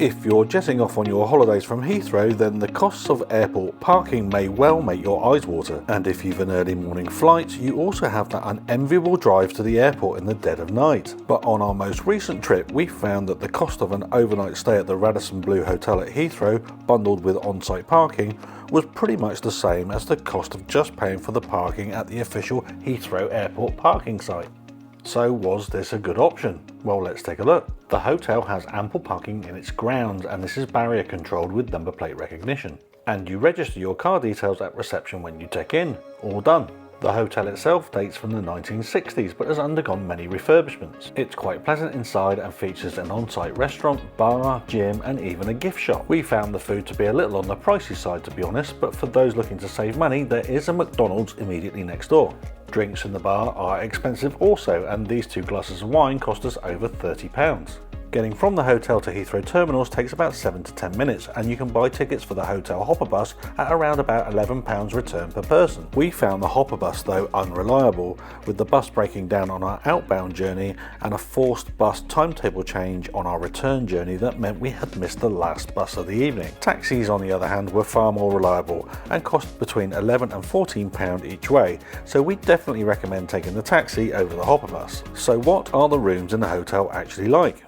If you're jetting off on your holidays from Heathrow, then the costs of airport parking may well make your eyes water. And if you've an early morning flight, you also have that unenviable drive to the airport in the dead of night. But on our most recent trip, we found that the cost of an overnight stay at the Radisson Blu Hotel at Heathrow, bundled with on-site parking, was pretty much the same as the cost of just paying for the parking at the official Heathrow Airport parking site. So was this a good option? Well, let's take a look. The hotel has ample parking in its grounds, and this is barrier controlled with number plate recognition. And you register your car details at reception when you check in. All done. The hotel itself dates from the 1960s but has undergone many refurbishments. It's quite pleasant inside and features an on-site restaurant, bar, gym and even a gift shop. We found the food to be a little on the pricey side, to be honest, but for those looking to save money, there is a McDonald's immediately next door. Drinks in the bar are expensive also, and these 2 glasses of wine cost us over £30. Getting from the hotel to Heathrow terminals takes about 7 to 10 minutes, and you can buy tickets for the Hotel Hoppa bus at around about £11 return per person. We found the Hoppa bus though unreliable, with the bus breaking down on our outbound journey and a forced bus timetable change on our return journey that meant we had missed the last bus of the evening. Taxis on the other hand were far more reliable and cost between £11 and £14 each way, so we definitely recommend taking the taxi over the Hoppa bus. So what are the rooms in the hotel actually like?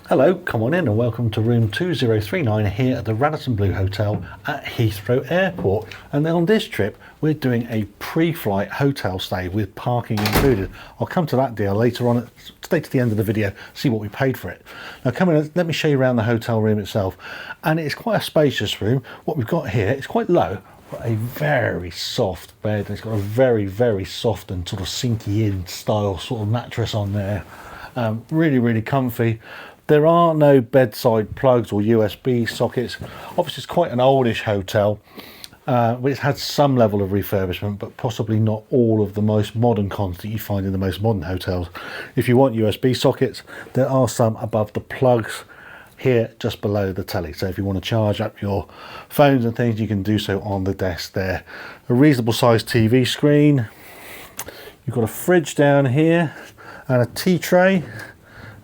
Hello, come on in and welcome to room 2039 here at the Radisson Blu Hotel at Heathrow Airport. And then on this trip we're doing a pre-flight hotel stay with parking included. I'll come to that deal later on. Stay to the end of the video, see what we paid for it. Now come in, let me show you around the hotel room itself. And it's quite a spacious room. What we've got here, it's quite low, but a very soft bed. It's got a very soft and sort of sinky in style sort of mattress on there. Really comfy. There are no bedside plugs or USB sockets. Obviously it's quite an oldish hotel, but it's had some level of refurbishment, but possibly not all of the most modern cons that you find in the most modern hotels. If you want USB sockets, there are some above the plugs here just below the telly. So if you want to charge up your phones and things, you can do so on the desk there. A reasonable sized TV screen. You've got a fridge down here and a tea tray.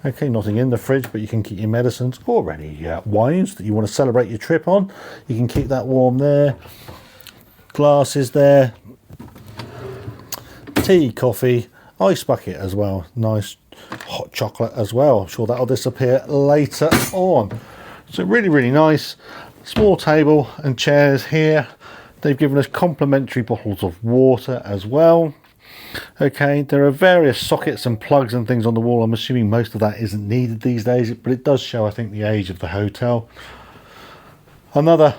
Okay, nothing in the fridge, but you can keep your medicines or any wines that you want to celebrate your trip on. You can keep that warm there. Glasses there. Tea, coffee, ice bucket as well. Nice hot chocolate as well. I'm sure that'll disappear later on. So really nice. Small table and chairs here. They've given us complimentary bottles of water as well. Okay, there are various sockets and plugs and things on the wall. I'm assuming most of that isn't needed these days, but it does show, I think, the age of the hotel. Another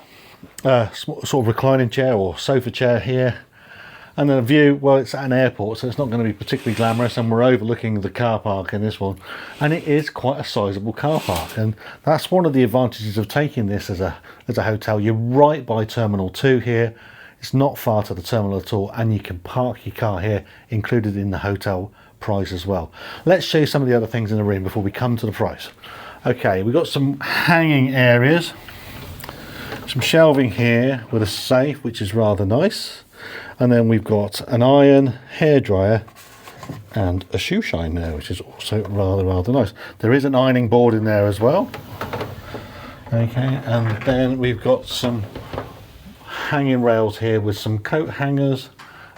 sort of reclining chair or sofa chair here. And then a view, well, it's at an airport, so it's not going to be particularly glamorous, and we're overlooking the car park in this one. And it is quite a sizable car park, and that's one of the advantages of taking this as a hotel. You're right by Terminal 2 here. It's not far to the terminal at all, and you can park your car here, included in the hotel price as well. Let's show you some of the other things in the room before we come to the price. Okay, we've got some hanging areas, some shelving here with a safe, which is rather nice. And then we've got an iron, hairdryer, and a shoe shine there, which is also rather nice. There is an ironing board in there as well. Okay, and then we've got some hanging rails here with some coat hangers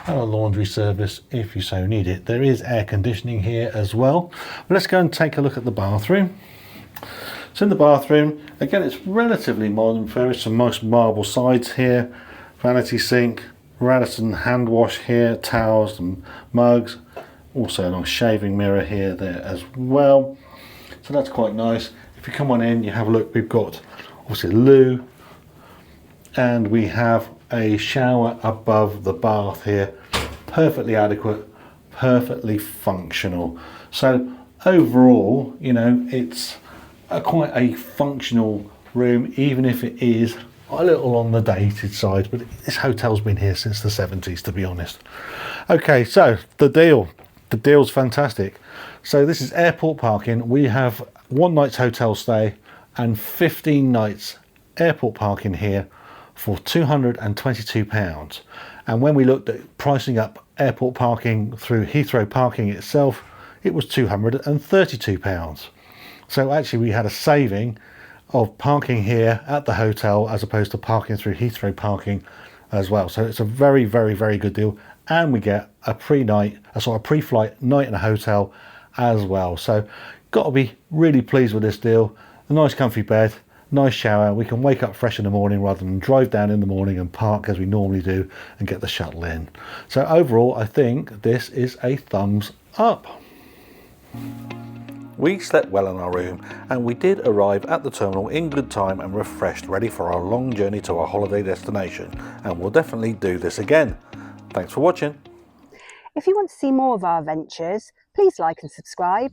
and a laundry service if you so need it. There is air conditioning here as well. But let's go and take a look at the bathroom. So in the bathroom, again, it's relatively modern. There is some nice marble sides here, vanity sink, Radisson hand wash here, towels and mugs, also a nice shaving mirror here there as well. So that's quite nice. If you come on in, you have a look, we've got obviously a loo, and we have a shower above the bath here. Perfectly adequate, perfectly functional. So overall, you know, it's quite a functional room, even if it is a little on the dated side, but this hotel's been here since the 70s, to be honest. Okay, so the deal's fantastic. So this is airport parking. We have 1 night's hotel stay and 15 nights airport parking here for £222. And when we looked at pricing up airport parking through Heathrow Parking itself, it was £232. So actually we had a saving of parking here at the hotel as opposed to parking through Heathrow parking as well. So it's a very, very, very good deal. And we get a pre-flight night in a hotel as well. So got to be really pleased with this deal. A nice comfy bed, nice shower. We can wake up fresh in the morning rather than drive down in the morning and park as we normally do and get the shuttle in. So overall, I think this is a thumbs up. We slept well in our room and we did arrive at the terminal in good time and refreshed, ready for our long journey to our holiday destination, and we'll definitely do this again. Thanks for watching. If you want to see more of our adventures, please like and subscribe.